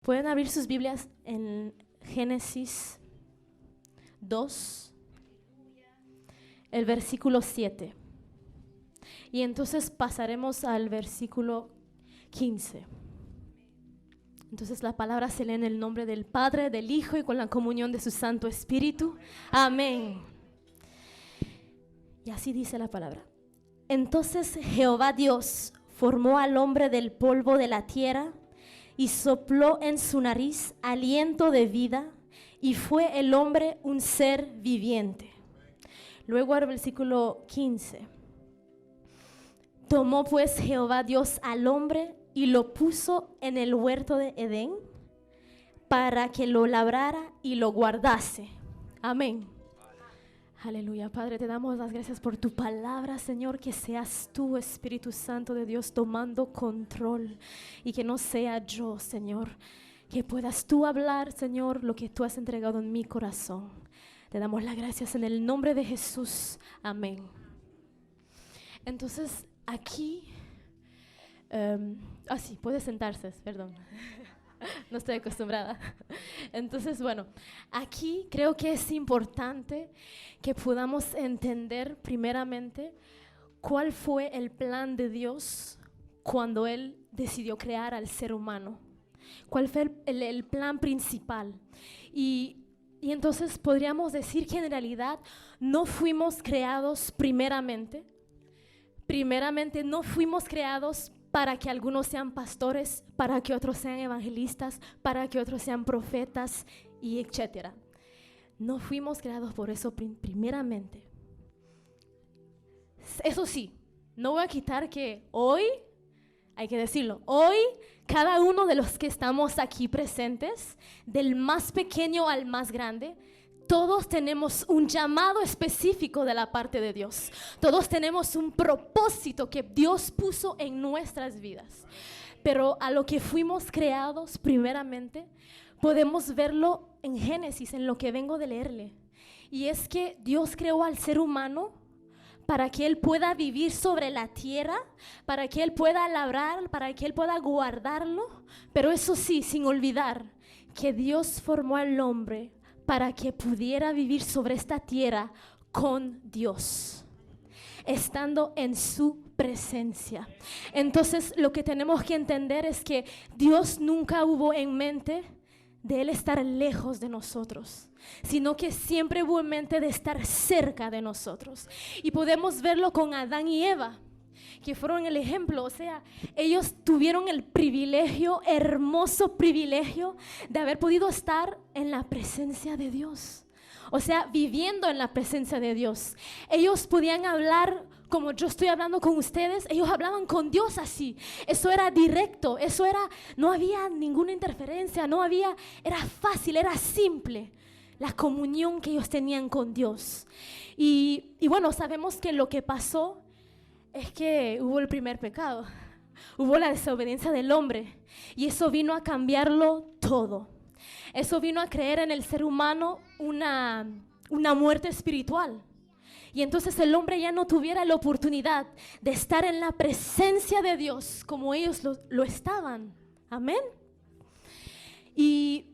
Pueden abrir sus Biblias en Génesis 2, el versículo 7. Y entonces pasaremos al versículo 15. Entonces la palabra se lee en el nombre del Padre, del Hijo y con la comunión de su Santo Espíritu. Amén. Y así dice la palabra. Entonces Jehová Dios formó al hombre del polvo de la tierra y sopló en su nariz aliento de vida, y fue el hombre un ser viviente. Luego al versículo 15. Tomó pues Jehová Dios al hombre y lo puso en el huerto de Edén para que lo labrara y lo guardase. Amén. Aleluya. Padre, te damos las gracias por tu palabra, Señor, que seas tú, Espíritu Santo de Dios, tomando control y que no sea yo, Señor, que puedas tú hablar, Señor, lo que tú has entregado en mi corazón. Te damos las gracias en el nombre de Jesús. Amén. Entonces, aquí, sí, puede sentarse, perdón. No estoy acostumbrada. Entonces, bueno, aquí creo que es importante que podamos entender primeramente cuál fue el plan de Dios cuando Él decidió crear al ser humano. ¿Cuál fue el plan principal? Y entonces podríamos decir que en realidad no fuimos creados primeramente no fuimos creados para que algunos sean pastores, para que otros sean evangelistas, para que otros sean profetas y etcétera. No fuimos creados por eso primeramente. Eso sí, no voy a quitar que hoy, hay que decirlo, hoy cada uno de los que estamos aquí presentes, del más pequeño al más grande, todos tenemos un llamado específico de la parte de Dios. Todos tenemos un propósito que Dios puso en nuestras vidas. Pero a lo que fuimos creados primeramente, podemos verlo en Génesis, en lo que vengo de leerle. Y es que Dios creó al ser humano para que Él pueda vivir sobre la tierra, para que Él pueda labrar, para que Él pueda guardarlo. Pero eso sí, sin olvidar que Dios formó al hombre para que pudiera vivir sobre esta tierra con Dios, estando en su presencia. Entonces, lo que tenemos que entender es que Dios nunca hubo en mente de Él estar lejos de nosotros, sino que siempre hubo en mente de estar cerca de nosotros. Y podemos verlo con Adán y Eva, que fueron el ejemplo. O sea, ellos tuvieron el privilegio, hermoso privilegio, de haber podido estar en la presencia de Dios. O sea, viviendo en la presencia de Dios. Ellos podían hablar como yo estoy hablando con ustedes. Ellos hablaban con Dios así. Eso era directo, no había ninguna interferencia, era fácil, era simple la comunión que ellos tenían con Dios. Y bueno, sabemos que lo que pasó es que hubo el primer pecado, hubo la desobediencia del hombre, y eso vino a cambiarlo todo. Eso vino a creer en el ser humano una muerte espiritual. Y entonces el hombre ya no tuviera la oportunidad de estar en la presencia de Dios como ellos lo estaban. Amén. Y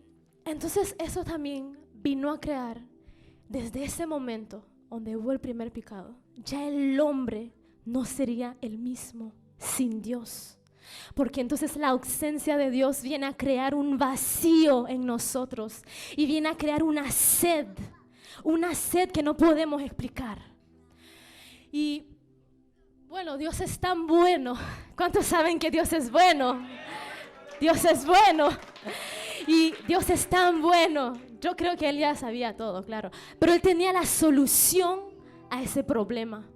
entonces eso también vino a crear, desde ese momento donde hubo el primer pecado, ya el hombre no sería el mismo sin Dios. Porque entonces la ausencia de Dios viene a crear un vacío en nosotros y viene a crear una sed que no podemos explicar. Y bueno, Dios es tan bueno. ¿Cuántos saben que Dios es bueno? Dios es bueno. Y Dios es tan bueno. Yo creo que Él ya sabía todo, claro. Pero Él tenía la solución a ese problema.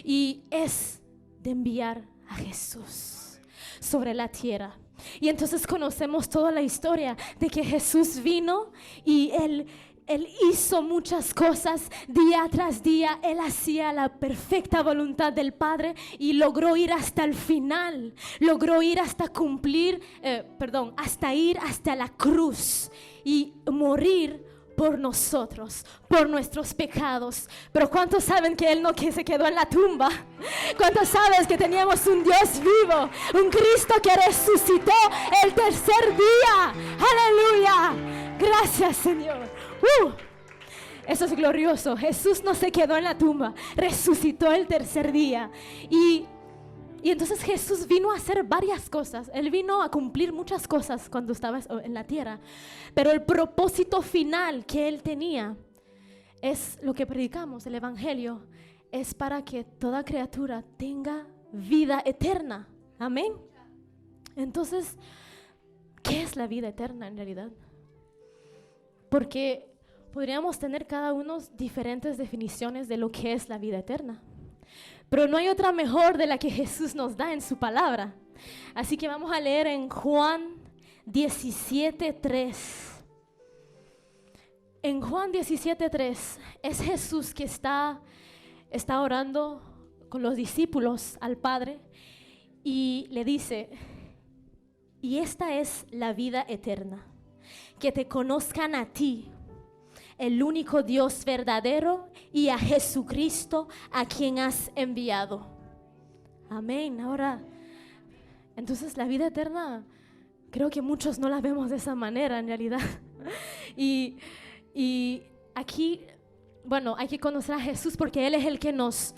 Y es de enviar a Jesús sobre la tierra. Y entonces conocemos toda la historia de que Jesús vino y Él hizo muchas cosas día tras día. Él hacía la perfecta voluntad del Padre y logró ir hasta el final. Logró ir hasta hasta ir hasta la cruz y morir por nosotros, por nuestros pecados. Pero ¿cuántos saben que Él no que se quedó en la tumba? ¿Cuántos saben que teníamos un Dios vivo, un Cristo que resucitó el tercer día? ¡Aleluya! Gracias, Señor. Eso es glorioso. Jesús no se quedó en la tumba, resucitó el tercer día. Y entonces Jesús vino a hacer varias cosas. Él vino a cumplir muchas cosas cuando estaba en la tierra. Pero el propósito final que Él tenía es lo que predicamos, el Evangelio. Es para que toda criatura tenga vida eterna. Amén. Entonces, ¿qué es la vida eterna en realidad? Porque podríamos tener cada uno diferentes definiciones de lo que es la vida eterna. Pero no hay otra mejor de la que Jesús nos da en su palabra. Así que vamos a leer en Juan 17:3. En Juan 17:3 es Jesús que está orando con los discípulos al Padre y le dice: y esta es la vida eterna, que te conozcan a ti, el único Dios verdadero, y a Jesucristo, a quien has enviado. Amén. Ahora, entonces la vida eterna, creo que muchos no la vemos de esa manera en realidad. Y aquí, bueno, hay que conocer a Jesús porque Él es el que nos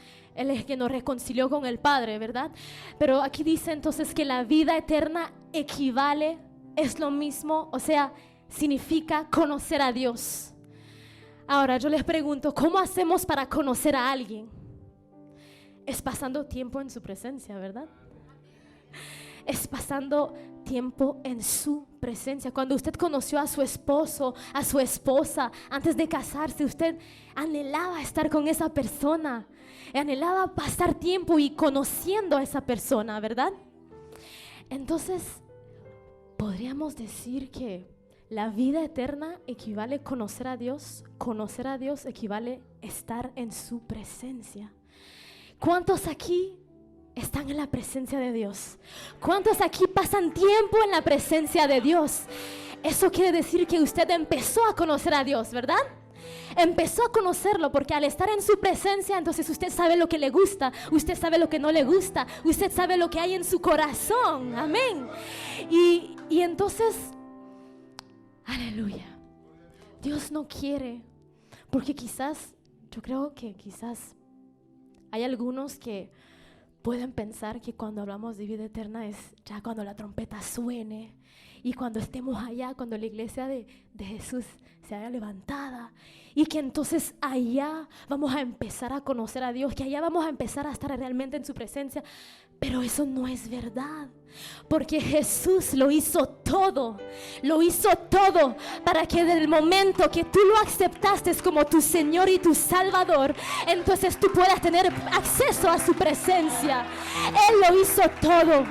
reconcilió con el Padre, ¿verdad? Pero aquí dice entonces que la vida eterna equivale, es lo mismo, o sea, significa conocer a Dios. Ahora yo les pregunto, ¿cómo hacemos para conocer a alguien? Es pasando tiempo en su presencia, ¿verdad? Es pasando tiempo en su presencia. Cuando usted conoció a su esposo, a su esposa, antes de casarse, usted anhelaba estar con esa persona, anhelaba pasar tiempo y conociendo a esa persona, ¿verdad? Entonces, podríamos decir que la vida eterna equivale conocer a Dios. Conocer a Dios equivale estar en su presencia. ¿Cuántos aquí están en la presencia de Dios? ¿Cuántos aquí pasan tiempo en la presencia de Dios? Eso quiere decir que usted empezó a conocer a Dios, ¿verdad? Empezó a conocerlo porque al estar en su presencia, entonces usted sabe lo que le gusta, usted sabe lo que no le gusta, usted sabe lo que hay en su corazón. Amén. Y entonces, aleluya, Dios no quiere, porque quizás, yo creo que quizás hay algunos que pueden pensar que cuando hablamos de vida eterna es ya cuando la trompeta suene y cuando estemos allá, cuando la iglesia de Jesús se haya levantada, y que entonces allá vamos a empezar a conocer a Dios, que allá vamos a empezar a estar realmente en su presencia. Pero eso no es verdad, porque Jesús lo hizo todo para que desde el momento que tú lo aceptaste como tu Señor y tu Salvador, entonces tú puedas tener acceso a su presencia. Él lo hizo todo.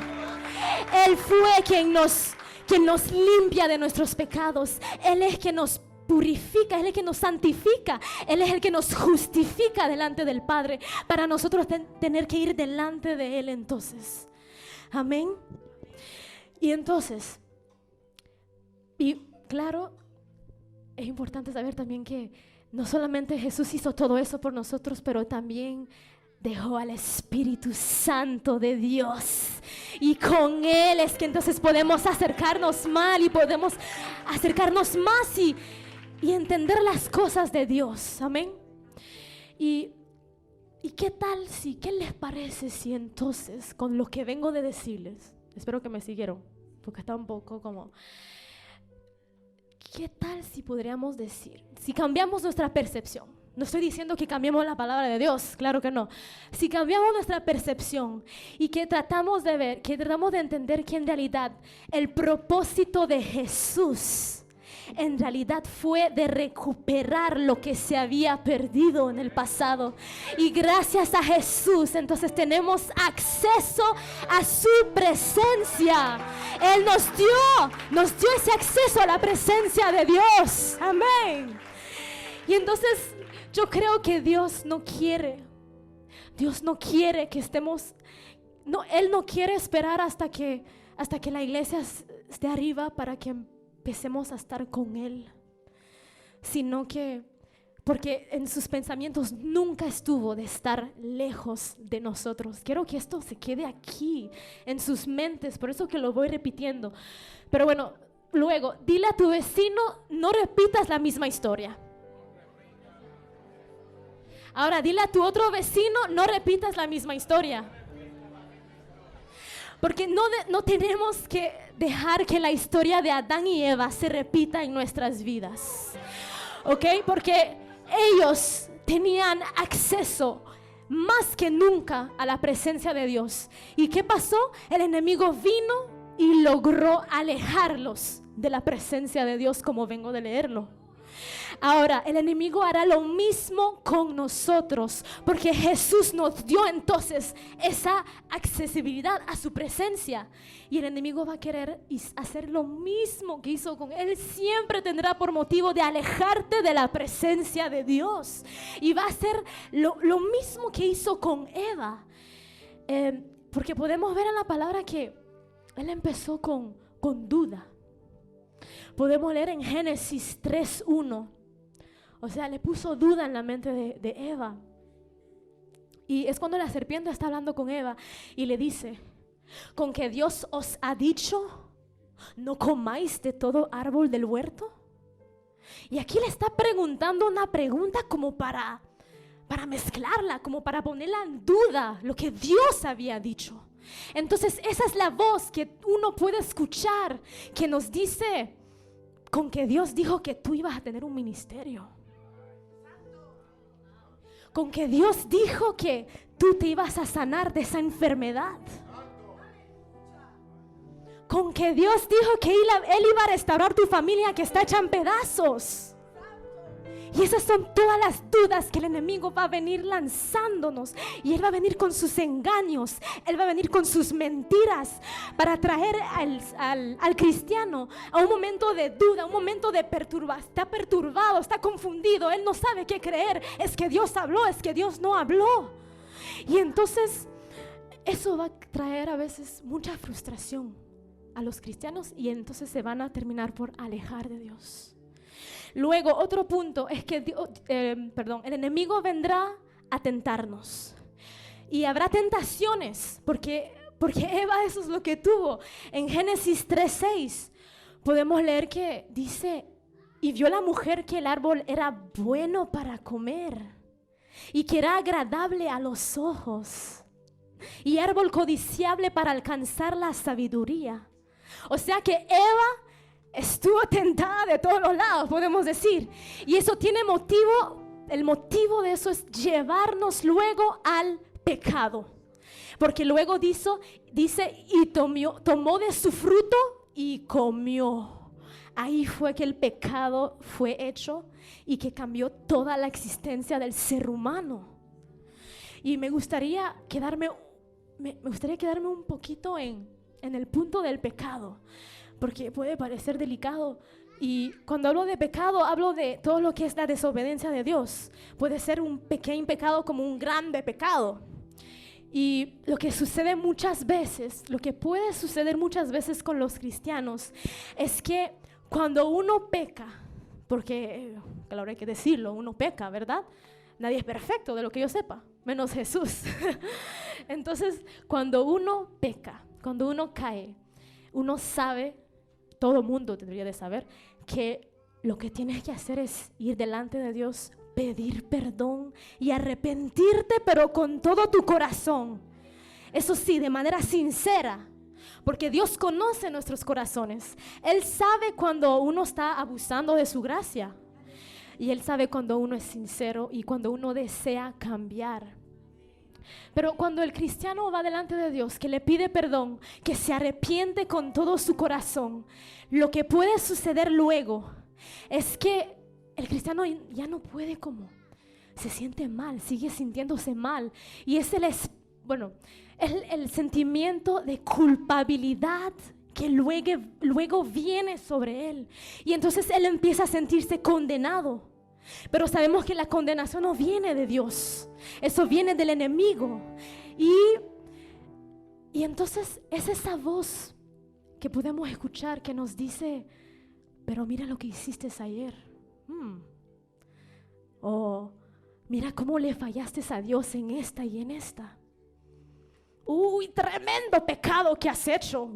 Él fue quien nos limpia de nuestros pecados. Él es quien nos purifica, Él es el que nos santifica, Él es el que nos justifica delante del Padre, para nosotros tener que ir delante de Él entonces. Amén. Y entonces, y claro, es importante saber también que no solamente Jesús hizo todo eso por nosotros, pero también dejó al Espíritu Santo de Dios, y con Él es que entonces podemos acercarnos más y podemos acercarnos más y entender las cosas de Dios. Amén. Y qué tal si, qué les parece si entonces, con lo que vengo de decirles, espero que me siguieron, porque está un poco como, qué tal si podríamos decir, si cambiamos nuestra percepción? No estoy diciendo que cambiemos la palabra de Dios, claro que no. Si cambiamos nuestra percepción y que tratamos de ver, que tratamos de entender que en realidad el propósito de Jesús en realidad fue de recuperar lo que se había perdido en el pasado. Y gracias a Jesús, entonces tenemos acceso a su presencia. Él nos dio ese acceso a la presencia de Dios. Amén. Y entonces yo creo que Dios no quiere que estemos, no, Él no quiere esperar hasta que la iglesia esté arriba para que empecemos a estar con Él. sino que porque en sus pensamientos nunca estuvo de estar lejos de nosotros. Quiero que esto se quede aquí, en sus mentes, por eso que lo voy repitiendo. Pero bueno, luego, dile a tu vecino, no repitas la misma historia. Ahora, dile a tu otro vecino, no repitas la misma historia. Porque no tenemos que dejar que la historia de Adán y Eva se repita en nuestras vidas. ¿Ok? Porque ellos tenían acceso más que nunca a la presencia de Dios. ¿Y qué pasó? El enemigo vino y logró alejarlos de la presencia de Dios, como vengo de leerlo. Ahora, el enemigo hará lo mismo con nosotros, porque Jesús nos dio entonces esa accesibilidad a su presencia. Y el enemigo va a querer hacer lo mismo que hizo con él. Siempre tendrá por motivo de alejarte de la presencia de Dios. Y va a hacer lo mismo que hizo con Eva. Porque podemos ver en la palabra que él empezó con duda. Podemos leer en Génesis 3:1. O sea, le puso duda en la mente de Eva. Y es cuando la serpiente está hablando con Eva y le dice, ¿con que Dios os ha dicho, no comáis de todo árbol del huerto? Y aquí le está preguntando una pregunta como para mezclarla, como para ponerla en duda lo que Dios había dicho. Entonces esa es la voz que uno puede escuchar, que nos dice, con que Dios dijo que tú ibas a tener un ministerio. Con que Dios dijo que tú te ibas a sanar de esa enfermedad. Con que Dios dijo que Él iba a restaurar tu familia que está hecha en pedazos. Y esas son todas las dudas que el enemigo va a venir lanzándonos. Y él va a venir con sus engaños. Él va a venir con sus mentiras para traer al cristiano a un momento de duda, un momento de perturbación. Está perturbado, está confundido. Él no sabe qué creer. Es que Dios habló, es que Dios no habló. Y entonces eso va a traer a veces mucha frustración a los cristianos. Y entonces se van a terminar por alejar de Dios. Luego, otro punto es que el enemigo vendrá a tentarnos. Y habrá tentaciones, porque Eva eso es lo que tuvo. En Génesis 3:6 podemos leer que dice, y vio la mujer que el árbol era bueno para comer y que era agradable a los ojos y árbol codiciable para alcanzar la sabiduría. O sea que Eva estuvo tentada de todos los lados, podemos decir. Y eso tiene motivo, el motivo de eso es llevarnos luego al pecado. Porque luego dice, y tomó de su fruto y comió. Ahí fue que el pecado fue hecho y que cambió toda la existencia del ser humano. Y me gustaría quedarme un poquito en el punto del pecado, porque puede parecer delicado. Y cuando hablo de pecado, hablo de todo lo que es la desobediencia de Dios. Puede ser un pequeño pecado como un grande pecado. Y lo que puede suceder muchas veces con los cristianos es que cuando uno peca, porque claro, hay que decirlo, uno peca, ¿verdad? Nadie es perfecto, de lo que yo sepa, menos Jesús. Entonces, cuando uno peca, cuando uno cae, uno sabe, todo mundo debería de saber, que lo que tienes que hacer es ir delante de Dios, pedir perdón y arrepentirte, pero con todo tu corazón. Eso sí, de manera sincera, porque Dios conoce nuestros corazones. Él sabe cuando uno está abusando de su gracia. Y Él sabe cuando uno es sincero y cuando uno desea cambiar. Pero cuando el cristiano va delante de Dios, que le pide perdón, que se arrepiente con todo su corazón, lo que puede suceder luego es que el cristiano ya no puede se siente mal, sigue sintiéndose mal. Y es el sentimiento de culpabilidad que luego viene sobre él. Y entonces él empieza a sentirse condenado. Pero sabemos que la condenación no viene de Dios. Eso viene del enemigo. Y entonces es esa voz que podemos escuchar que nos dice, pero mira lo que hiciste ayer. O mira cómo le fallaste a Dios en esta y en esta. Uy, tremendo pecado que has hecho.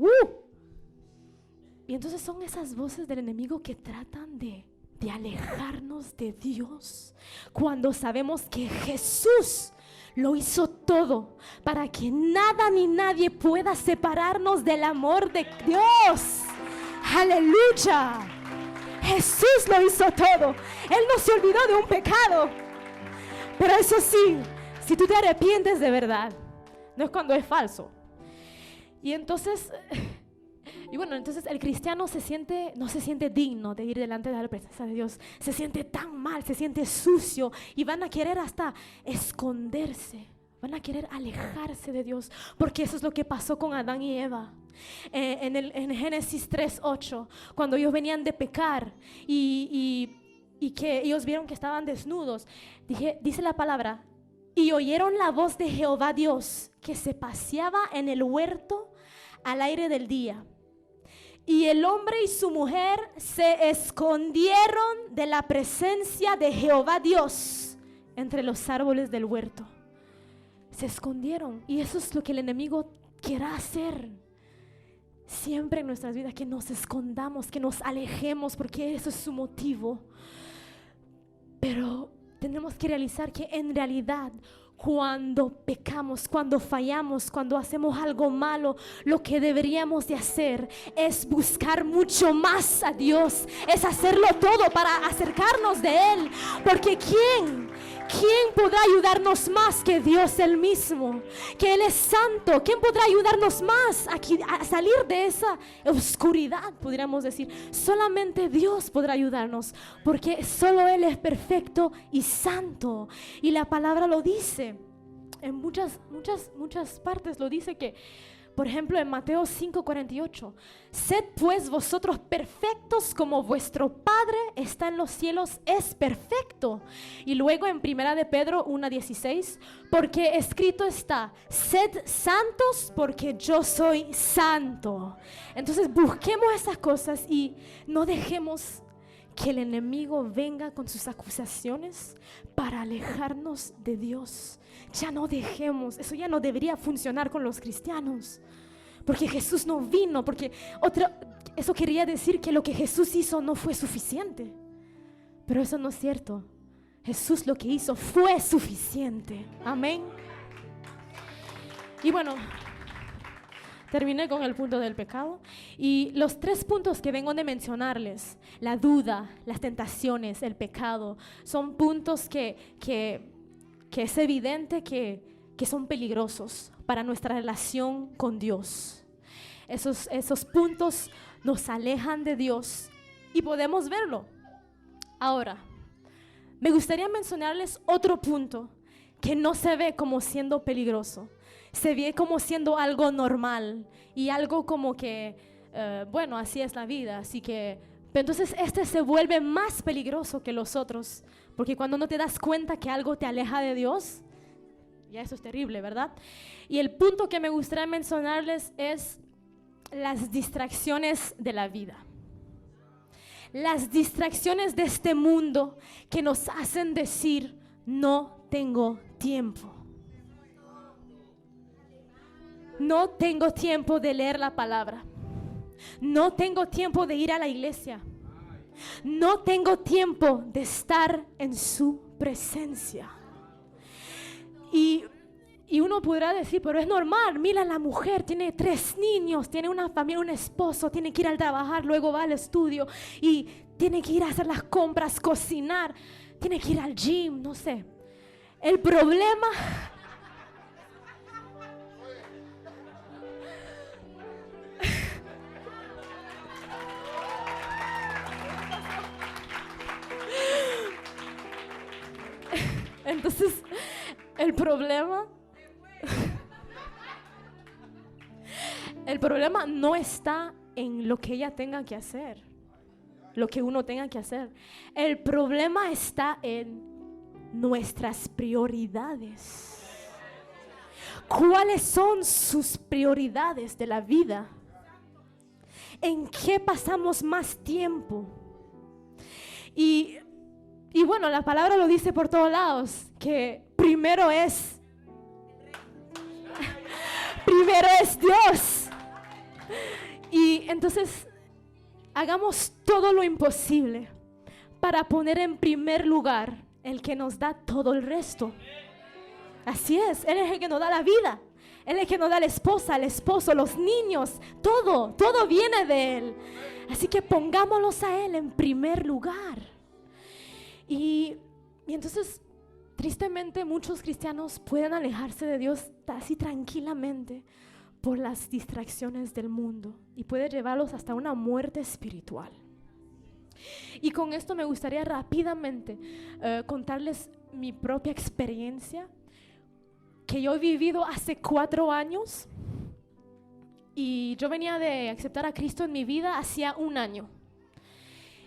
Y entonces son esas voces del enemigo que tratan de alejarnos de Dios, cuando sabemos que Jesús lo hizo todo para que nada ni nadie pueda separarnos del amor de Dios. Aleluya. Jesús lo hizo todo. Él no se olvidó de un pecado. Pero eso sí, si tú te arrepientes de verdad, no es cuando es falso. Y entonces el cristiano no se siente digno de ir delante de la presencia de Dios. Se siente tan mal, se siente sucio y van a querer hasta esconderse. Van a querer alejarse de Dios, porque eso es lo que pasó con Adán y Eva. En Génesis 3:8, cuando ellos venían de pecar y que ellos vieron que estaban desnudos, dice la palabra, y oyeron la voz de Jehová Dios, que se paseaba en el huerto al aire del día. Y el hombre y su mujer se escondieron de la presencia de Jehová Dios entre los árboles del huerto. Se escondieron. Y eso es lo que el enemigo quiere hacer siempre en nuestras vidas, que nos escondamos, que nos alejemos, porque eso es su motivo. Pero tenemos que realizar que en realidad, cuando pecamos, cuando fallamos, cuando hacemos algo malo, lo que deberíamos de hacer es buscar mucho más a Dios, es hacerlo todo para acercarnos de Él, porque ¿quién podrá ayudarnos más que Dios Él mismo? Que Él es santo. ¿Quién podrá ayudarnos más a salir de esa oscuridad, podríamos decir? Solamente Dios podrá ayudarnos, porque solo Él es perfecto y santo. Y la palabra lo dice en muchas partes. Lo dice que, por ejemplo, en Mateo 5:48, sed pues vosotros perfectos como vuestro Padre está en los cielos es perfecto. Y luego en 1 de Pedro 1:16, porque escrito está, sed santos porque yo soy santo. Entonces busquemos esas cosas y no dejemos que el enemigo venga con sus acusaciones para alejarnos de Dios. Ya no dejemos, eso ya no debería funcionar con los cristianos, porque Jesús no vino, porque eso quería decir que lo que Jesús hizo no fue suficiente, pero eso no es cierto. Jesús lo que hizo fue suficiente. Amén. Y bueno, terminé con el punto del pecado. Y los 3 puntos que vengo de mencionarles, la duda, las tentaciones, el pecado, son puntos que es evidente que son peligrosos para nuestra relación con Dios. Esos puntos nos alejan de Dios y podemos verlo. Ahora, me gustaría mencionarles otro punto que no se ve como siendo peligroso. Se ve como siendo algo normal y algo como que, bueno, así es la vida. Así que, pero entonces este se vuelve más peligroso que los otros, porque cuando no te das cuenta que algo te aleja de Dios, ya eso es terrible, ¿verdad? Y el punto que me gustaría mencionarles es las distracciones de la vida. Las distracciones de este mundo que nos hacen decir, no tengo tiempo. No tengo tiempo de leer la palabra. No tengo tiempo de ir a la iglesia. No tengo tiempo de estar en su presencia. Y uno podrá decir, pero es normal. Mira, la mujer tiene 3 niños, tiene una familia, un esposo, tiene que ir al trabajar, luego va al estudio y tiene que ir a hacer las compras, cocinar, tiene que ir al gym, no sé. El problema... Entonces, el problema no está en lo que ella tenga que hacer, lo que uno tenga que hacer. El problema está en nuestras prioridades. ¿Cuáles son sus prioridades de la vida? ¿En qué pasamos más tiempo? Y Y bueno, la palabra lo dice por todos lados, que primero es Dios. Y entonces hagamos todo lo imposible para poner en primer lugar el que nos da todo el resto. Así es, Él es el que nos da la vida. Él es el que nos da la esposa, el esposo, los niños, todo viene de Él. Así que pongámoslos a Él en primer lugar. Y entonces, tristemente, muchos cristianos pueden alejarse de Dios así tranquilamente por las distracciones del mundo y puede llevarlos hasta una muerte espiritual. Y con esto me gustaría rápidamente contarles mi propia experiencia que yo he vivido hace 4 años, y yo venía de aceptar a Cristo en mi vida hacía 1 año.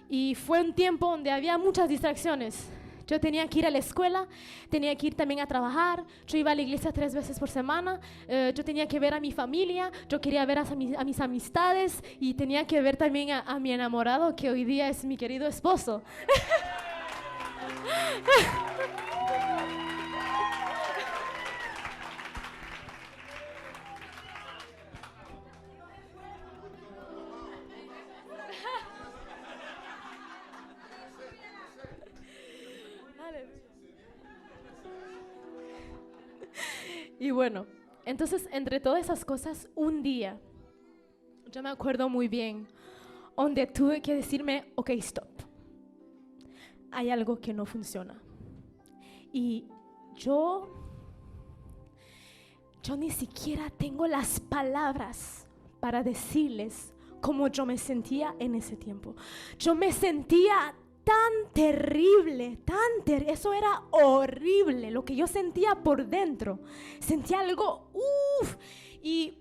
Y fue un tiempo donde había muchas distracciones. Yo tenía que ir a la escuela, tenía que ir también a trabajar, yo iba a la iglesia 3 veces por semana, yo tenía que ver a mi familia, yo quería ver a mis amistades y tenía que ver también a mi enamorado, que hoy día es mi querido esposo. Y bueno, entonces entre todas esas cosas, un día, yo me acuerdo muy bien, donde tuve que decirme, ok, stop. Hay algo que no funciona. Y yo ni siquiera tengo las palabras para decirles cómo yo me sentía en ese tiempo. Yo me sentía tan terrible, eso era horrible, lo que yo sentía por dentro. Sentía algo, y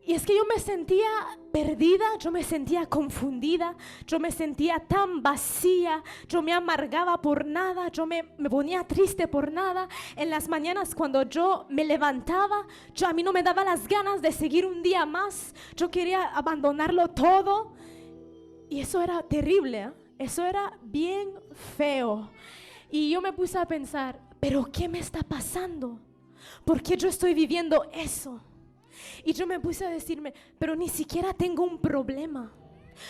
es que yo me sentía perdida, yo me sentía confundida, yo me sentía tan vacía, yo me amargaba por nada, yo me ponía triste por nada. En las mañanas cuando yo me levantaba, a mí no me daba las ganas de seguir un día más, yo quería abandonarlo todo, y eso era terrible, ¿eh? Eso era bien feo. Y yo me puse a pensar, ¿pero qué me está pasando? ¿Por qué yo estoy viviendo eso? Y yo me puse a decirme, pero ni siquiera tengo un problema.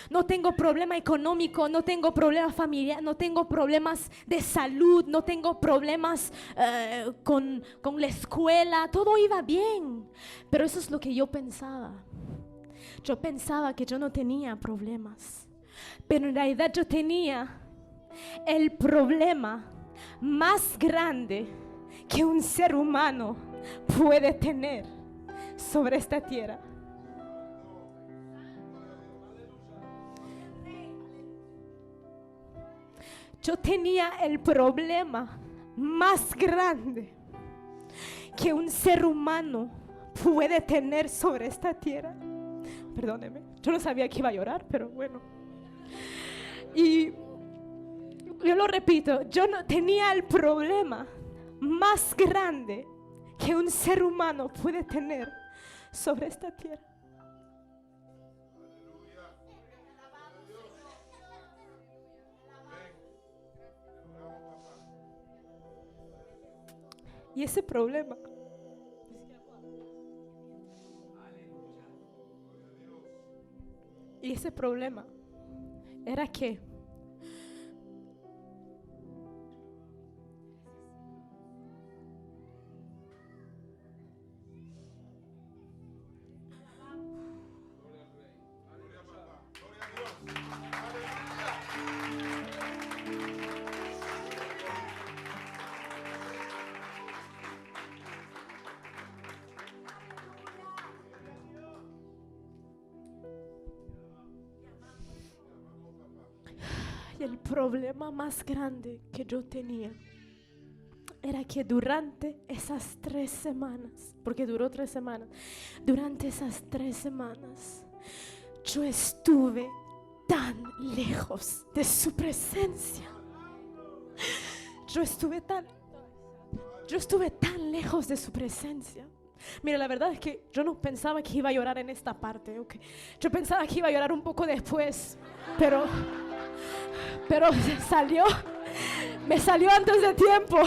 No tengo problema económico, no tengo problema familiar, no tengo problemas de salud, no tengo problemas con la escuela. Todo iba bien. Pero eso es lo que yo pensaba. Yo pensaba que yo no tenía problemas. Pero en realidad yo tenía el problema más grande que un ser humano puede tener sobre esta tierra. Yo tenía el problema más grande que un ser humano puede tener sobre esta tierra. Perdóneme, yo no sabía que iba a llorar, pero bueno. Y yo lo repito, yo no tenía el problema más grande que un ser humano puede tener sobre esta tierra. Y ese problema era que el problema más grande que yo tenía era que durante esas 3 semanas, porque duró 3 semanas, durante esas 3 semanas, yo estuve tan lejos de su presencia. Yo estuve tan lejos de su presencia. Mira, la verdad es que yo no pensaba que iba a llorar en esta parte, okay. Yo pensaba que iba a llorar un poco después, pero salió. Me salió antes de tiempo.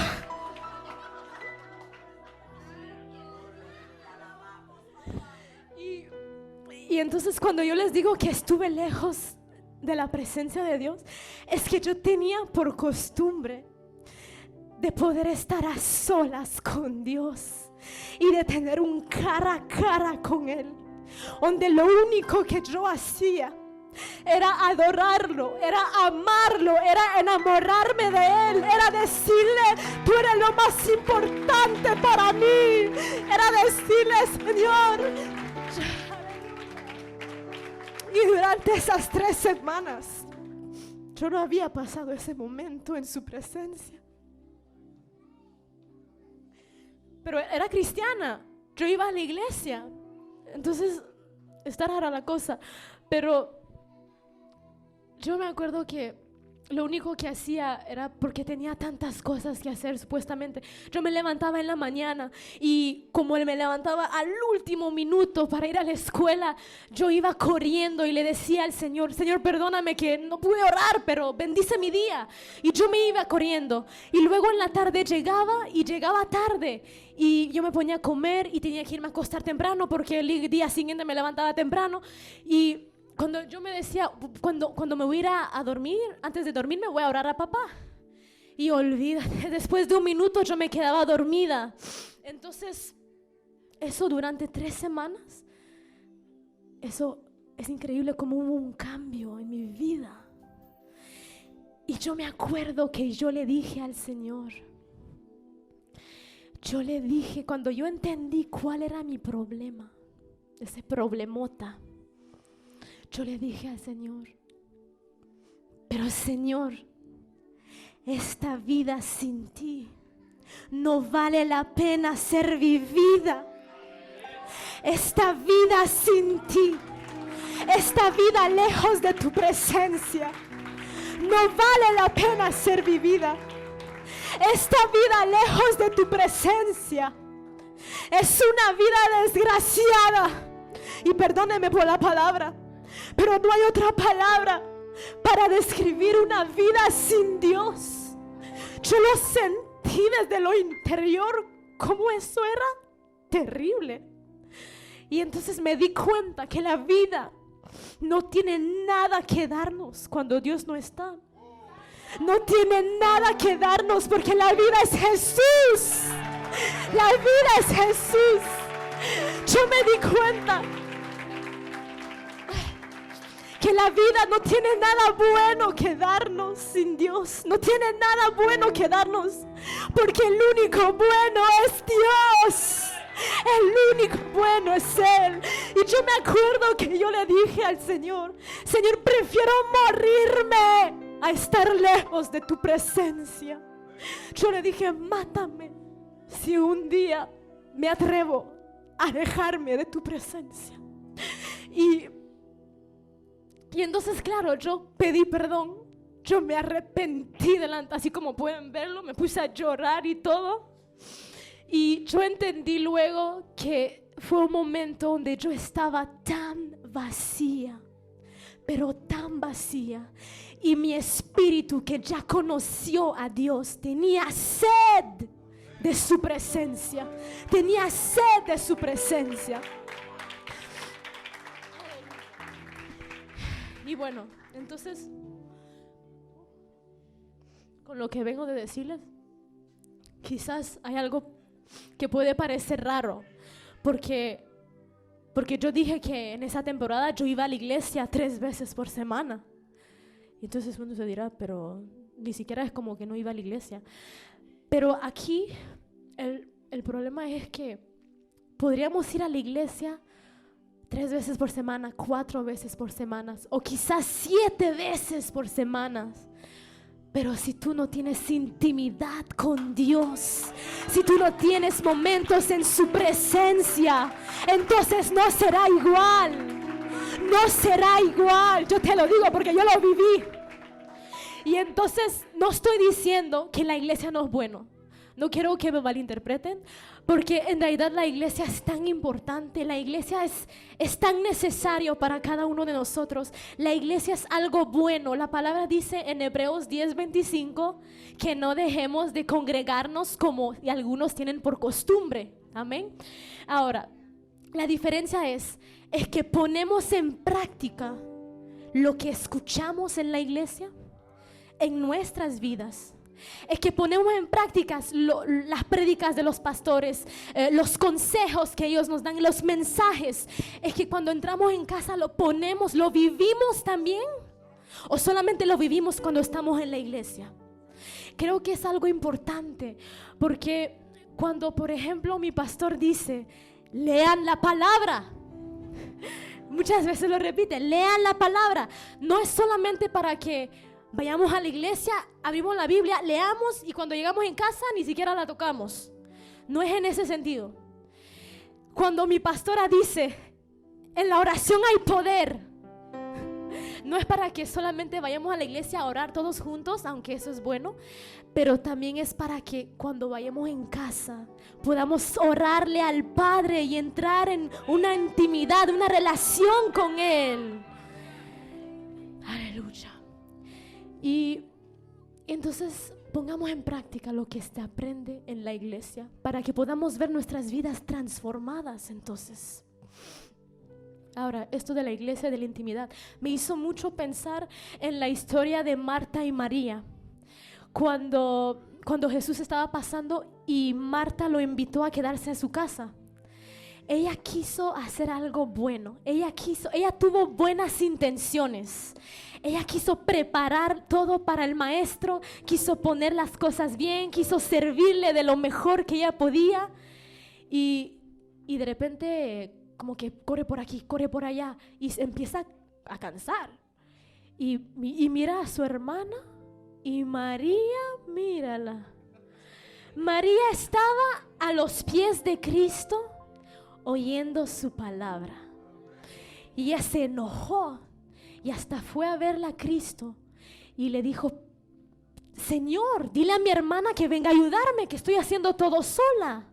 Y entonces cuando yo les digo que estuve lejos de la presencia de Dios, es que yo tenía por costumbre de poder estar a solas con Dios y de tener un cara a cara con Él, donde lo único que yo hacía era adorarlo, era amarlo, era enamorarme de Él, era decirle: tú eres lo más importante para mí, era decirle: Señor. Y durante esas 3 semanas yo no había pasado ese momento en su presencia. Pero era cristiana, yo iba a la iglesia, entonces está rara la cosa. Pero yo me acuerdo que lo único que hacía era, porque tenía tantas cosas que hacer supuestamente, yo me levantaba en la mañana y como me levantaba al último minuto para ir a la escuela, yo iba corriendo y le decía al Señor: Señor, perdóname que no pude orar, pero bendice mi día. Y yo me iba corriendo y luego en la tarde llegaba tarde y yo me ponía a comer y tenía que irme a acostar temprano porque el día siguiente me levantaba temprano. Y cuando yo me decía, cuando me voy a ir a dormir, antes de dormir me voy a orar a papá. Y olvídate, después de un minuto yo me quedaba dormida. Entonces, eso durante 3 semanas, eso es increíble como hubo un cambio en mi vida. Y yo me acuerdo que yo le dije al Señor, cuando yo entendí cuál era mi problema, ese problemota, yo le dije al Señor: pero Señor, esta vida sin ti no vale la pena ser vivida. Esta vida sin ti, esta vida lejos de tu presencia, no vale la pena ser vivida. Esta vida lejos de tu presencia es una vida desgraciada. Y perdóneme por la palabra, pero no hay otra palabra para describir una vida sin Dios. Yo lo sentí desde lo interior, como eso era terrible. Y entonces me di cuenta que la vida no tiene nada que darnos cuando Dios no está. No tiene nada que darnos porque la vida es Jesús. La vida es Jesús. Yo me di cuenta que la vida no tiene nada bueno que darnos sin Dios. No tiene nada bueno que darnos, porque el único bueno es Dios. El único bueno es Él. Y yo me acuerdo que yo le dije al Señor: Señor, prefiero morirme a estar lejos de tu presencia. Yo le dije: mátame si un día me atrevo a alejarme de tu presencia. Y entonces, claro, yo pedí perdón. Yo me arrepentí delante, así como pueden verlo, me puse a llorar y todo. Y yo entendí luego que fue un momento donde yo estaba tan vacía, pero tan vacía. Y mi espíritu, que ya conoció a Dios, tenía sed de su presencia. Tenía sed de su presencia. Y bueno, entonces, con lo que vengo de decirles, quizás hay algo que puede parecer raro, porque yo dije que en esa temporada yo iba a la iglesia 3 veces por semana. Y entonces uno se dirá: pero ni siquiera es como que no iba a la iglesia. Pero aquí el problema es que podríamos ir a la iglesia 3 veces por semana, 4 veces por semana, o quizás 7 veces por semana. Pero si tú no tienes intimidad con Dios, si tú no tienes momentos en su presencia, entonces no será igual. No será igual. Yo te lo digo porque yo lo viví. Y entonces no estoy diciendo que la iglesia no es bueno. No quiero que me malinterpreten, Porque en realidad la iglesia es tan importante, la iglesia es tan necesario para cada uno de nosotros. La iglesia es algo bueno. La palabra dice en Hebreos 10:25 que no dejemos de congregarnos como algunos tienen por costumbre. Amén. Ahora, la diferencia es que ponemos en práctica lo que escuchamos en la iglesia en nuestras vidas. Es que ponemos en práctica las prédicas de los pastores, los consejos que ellos nos dan, los mensajes. Es que cuando entramos en casa lo ponemos, lo vivimos también, o solamente lo vivimos cuando estamos en la iglesia. Creo que es algo importante, porque cuando, por ejemplo, mi pastor dice, lean la palabra, muchas veces lo repite, lean la palabra. No es solamente para que vayamos a la iglesia, abrimos la Biblia, leamos y cuando llegamos en casa ni siquiera la tocamos. No es en ese sentido. Cuando mi pastora dice, en la oración hay poder, no es para que solamente vayamos a la iglesia a orar todos juntos, aunque eso es bueno, pero también es para que cuando vayamos en casa podamos orarle al Padre y entrar en una intimidad, una relación con Él. Aleluya. Y entonces pongamos en práctica lo que se aprende en la iglesia para que podamos ver nuestras vidas transformadas. Entonces, ahora, esto de la iglesia, de la intimidad, me hizo mucho pensar en la historia de Marta y María. Cuando Jesús estaba pasando y Marta lo invitó a quedarse en su casa. Ella quiso hacer algo bueno. Ella tuvo buenas intenciones. Ella quiso preparar todo para el maestro, quiso poner las cosas bien, quiso servirle de lo mejor que ella podía. Y de repente como que corre por aquí, corre por allá y se empieza a cansar. Y mira a su hermana y María, mírala. María estaba a los pies de Cristo oyendo su palabra. Y ella se enojó y hasta fue a verla a Cristo y le dijo, Señor, dile a mi hermana que venga a ayudarme, que estoy haciendo todo sola.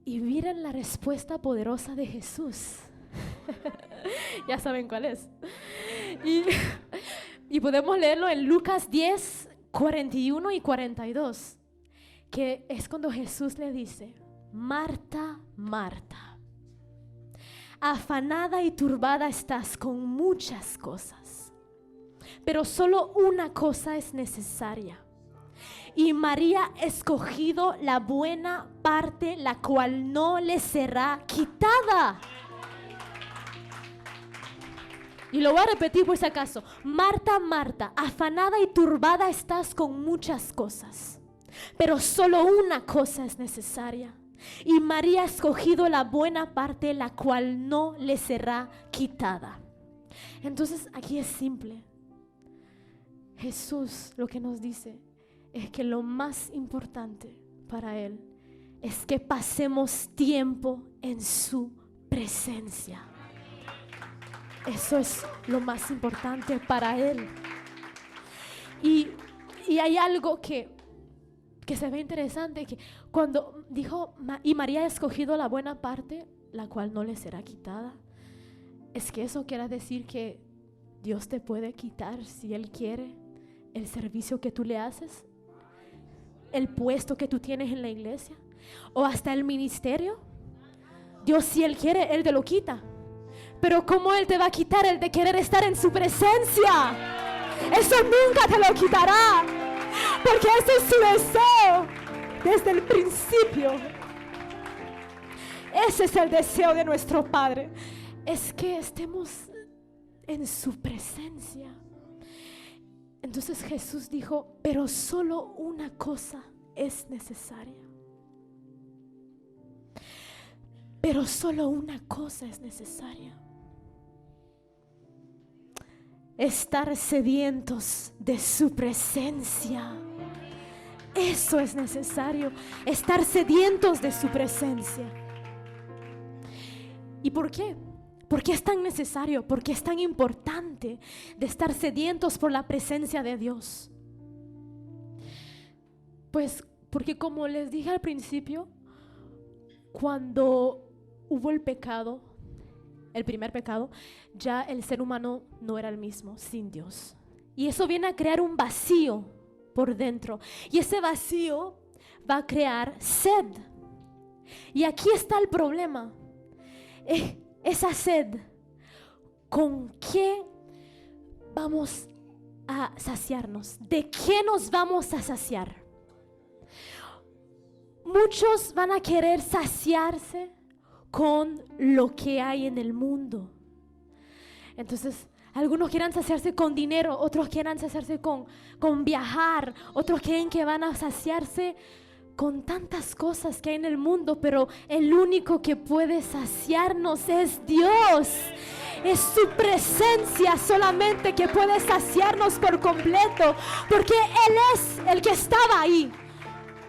Y miren la respuesta poderosa de Jesús. Ya saben cuál es. Y podemos leerlo en Lucas 10, 41 y 42, que es cuando Jesús le dice, Marta, Marta, afanada y turbada estás con muchas cosas, pero solo una cosa es necesaria. Y María ha escogido la buena parte, la cual no le será quitada. Y lo voy a repetir por si acaso. Marta, Marta, afanada y turbada estás con muchas cosas, pero solo una cosa es necesaria. Y María ha escogido la buena parte, la cual no le será quitada. Entonces aquí es simple. Jesús lo que nos dice es que lo más importante para Él es que pasemos tiempo en su presencia. Eso es lo más importante para Él. Y hay algo que se ve interesante, que cuando dijo, y María ha escogido la buena parte, la cual no le será quitada, es que eso quiere decir que Dios te puede quitar, si Él quiere, el servicio que tú le haces, el puesto que tú tienes en la iglesia, o hasta el ministerio. Dios, si Él quiere, Él te lo quita. Pero ¿cómo Él te va a quitar el de querer estar en su presencia? Eso nunca te lo quitará, porque ese es su deseo desde el principio. Ese es el deseo de nuestro Padre, es que estemos en su presencia. Entonces Jesús dijo, pero solo una cosa es necesaria. Pero solo una cosa es necesaria. Estar sedientos de su presencia. Eso es necesario, estar sedientos de su presencia. ¿Y por qué? ¿Por qué es tan necesario? ¿Por qué es tan importante de estar sedientos por la presencia de Dios? Pues porque, como les dije al principio, cuando hubo el pecado, el primer pecado, ya el ser humano no era el mismo sin Dios. Y eso viene a crear un vacío por dentro. Y ese vacío va a crear sed. Y aquí está el problema. Esa sed, ¿con qué vamos a saciarnos? ¿De qué nos vamos a saciar? Muchos van a querer saciarse con lo que hay en el mundo. Entonces, algunos quieren saciarse con dinero, otros quieren saciarse con viajar, otros creen que van a saciarse con tantas cosas que hay en el mundo, pero el único que puede saciarnos es Dios. Es su presencia solamente que puede saciarnos por completo, porque Él es el que estaba ahí.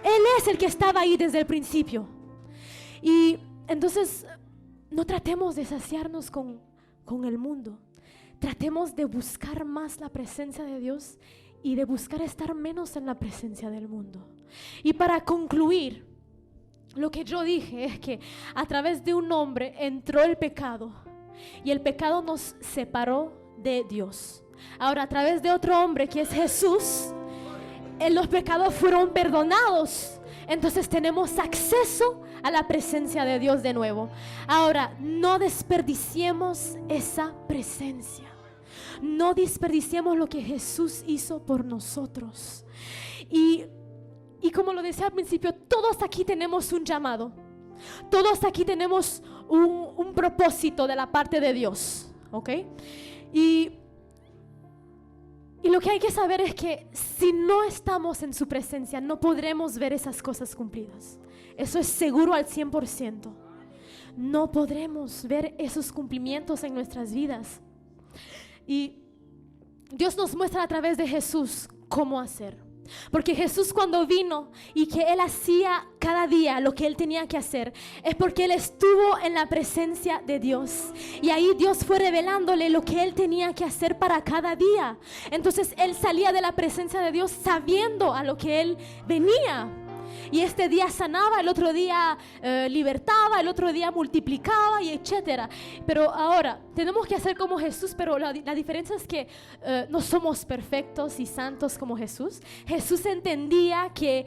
Él es el que estaba ahí desde el principio. Y entonces no tratemos de saciarnos con el mundo. Tratemos de buscar más la presencia de Dios y de buscar estar menos en la presencia del mundo. Y para concluir, lo que yo dije es que a través de un hombre entró el pecado y el pecado nos separó de Dios. Ahora, a través de otro hombre que es Jesús, los pecados fueron perdonados. Entonces tenemos acceso a la presencia de Dios de nuevo. Ahora, no desperdiciemos esa presencia. No desperdiciemos lo que Jesús hizo por nosotros. Y como lo decía al principio, todos aquí tenemos un llamado. Todos aquí tenemos un propósito de la parte de Dios. ¿Ok? Y lo que hay que saber es que si no estamos en su presencia, no podremos ver esas cosas cumplidas. Eso es seguro al 100%. No podremos ver esos cumplimientos en nuestras vidas. Y Dios nos muestra a través de Jesús cómo hacer. Porque Jesús, cuando vino y que Él hacía cada día lo que Él tenía que hacer, es porque Él estuvo en la presencia de Dios. Y ahí Dios fue revelándole lo que Él tenía que hacer para cada día. Entonces Él salía de la presencia de Dios sabiendo a lo que Él venía. Y este día sanaba, el otro día libertaba, el otro día multiplicaba y etcétera. Pero ahora tenemos que hacer como Jesús, pero la diferencia es que no somos perfectos y santos como Jesús. Jesús entendía que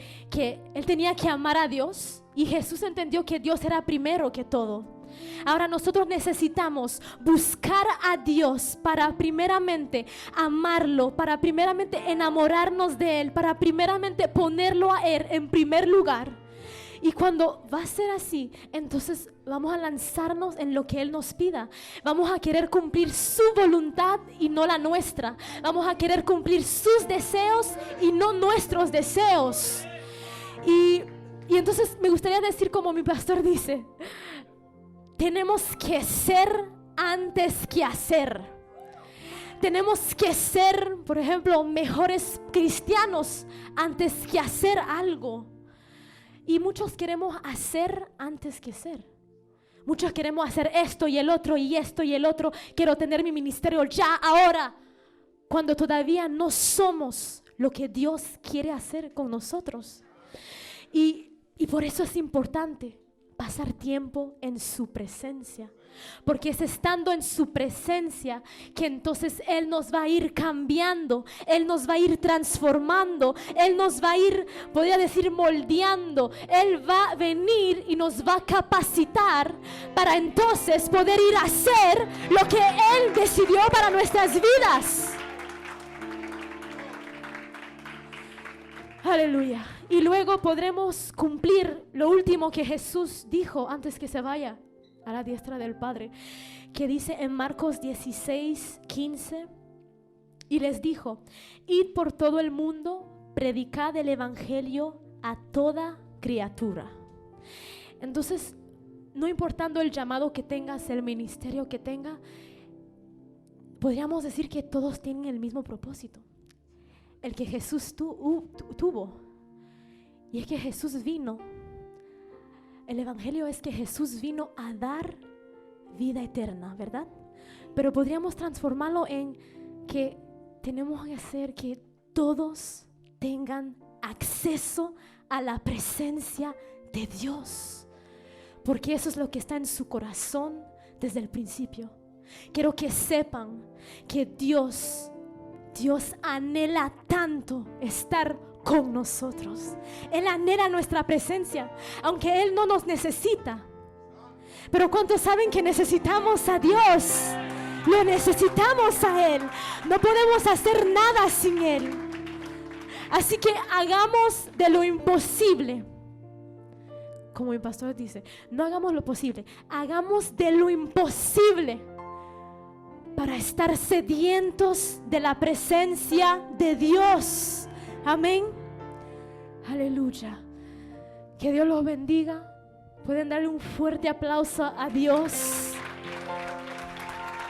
Él tenía que amar a Dios y Jesús entendió que Dios era primero que todo. Ahora nosotros necesitamos buscar a Dios para primeramente amarlo, para primeramente enamorarnos de Él, para primeramente ponerlo a Él en primer lugar. Y cuando va a ser así, entonces vamos a lanzarnos en lo que Él nos pida. Vamos a querer cumplir su voluntad y no la nuestra. Vamos a querer cumplir sus deseos y no nuestros deseos. Y entonces me gustaría decir como mi pastor dice: tenemos que ser antes que hacer. Tenemos que ser, por ejemplo, mejores cristianos antes que hacer algo. Y muchos queremos hacer antes que ser. Muchos queremos hacer esto y el otro y esto y el otro. Quiero tener mi ministerio ya, ahora, cuando todavía no somos lo que Dios quiere hacer con nosotros. Y por eso es importante pasar tiempo en su presencia, porque es estando en su presencia que entonces Él nos va a ir cambiando, Él nos va a ir transformando, Él nos va a ir, podría decir, moldeando. Él va a venir y nos va a capacitar para entonces poder ir a hacer lo que Él decidió para nuestras vidas. Aleluya. Y luego podremos cumplir lo último que Jesús dijo antes que se vaya a la diestra del Padre, que dice en Marcos 16:15, y les dijo: id por todo el mundo, predicad el evangelio a toda criatura. Entonces, no importando el llamado que tengas, el ministerio que tenga, podríamos decir que todos tienen el mismo propósito, el que Jesús tuvo. Y es que Jesús vino. El evangelio es que Jesús vino a dar vida eterna, ¿verdad? Pero podríamos transformarlo en que tenemos que hacer que todos tengan acceso a la presencia de Dios. porque eso es lo que está en su corazón desde el principio. Quiero que sepan que Dios anhela tanto estar con nosotros. Él anhela nuestra presencia, aunque Él no nos necesita. Pero ¿cuántos saben que necesitamos a Dios? Lo necesitamos a Él. No podemos hacer nada sin Él. Así que hagamos de lo imposible. Como mi pastor dice, no hagamos lo posible, hagamos de lo imposible para estar sedientos de la presencia de Dios. Amén. Aleluya. Que Dios los bendiga. Pueden darle un fuerte aplauso a Dios.